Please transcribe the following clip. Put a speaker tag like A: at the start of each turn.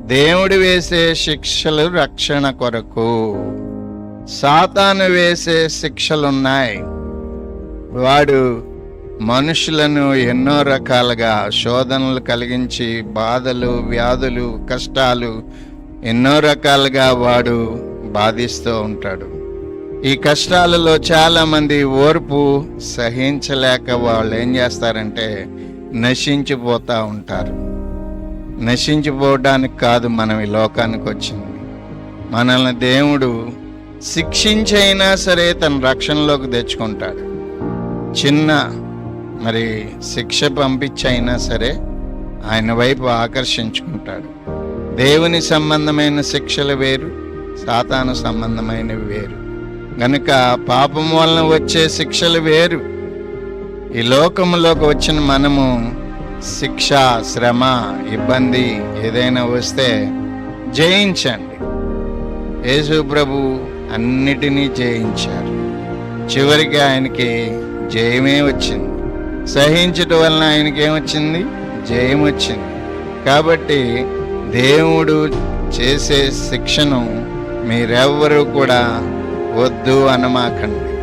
A: దేవుడు వేసే శిక్షలు రక్షణ కొరకు. సాతాను వేసే శిక్షలున్నాయి. వాడు మనుషులను ఎన్నో రకాలుగా శోధనలు కలిగించి బాధలు, వ్యాధులు, కష్టాలు ఎన్నో రకాలుగా వాడు బాధిస్తూ ఉంటాడు. ఈ కష్టాలలో చాలామంది ఓర్పు సహించలేక వాళ్ళు ఏం చేస్తారంటే నశించిపోతూ ఉంటారు. నశించిపోవడానికి కాదు మనం ఈ లోకానికి వచ్చింది. మనల్ని దేవుడు శిక్షించైనా సరే తన రక్షణలోకి తెచ్చుకుంటాడు. చిన్న శిక్ష పంపించైనా సరే ఆయన వైపు ఆకర్షించుకుంటాడు. దేవుని సంబంధమైన శిక్షలు వేరు, సాతాను సంబంధమైనవి వేరు. గనుక పాపం వలన వచ్చే శిక్షలు వేరు. ఈ లోకంలోకి వచ్చిన మనము శిక్ష, శ్రమ, ఇబ్బంది ఏదైనా వస్తే జయించండి. యేసు ప్రభు అన్నిటినీ జయించారు. చివరికి ఆయనకి జయమే వచ్చింది. సహించటం వలన ఆయనకి ఏమొచ్చింది? జయం వచ్చింది. కాబట్టి దేవుడు చేసే శిక్షను మీరెవ్వరూ కూడా వద్దు అనమాకండి.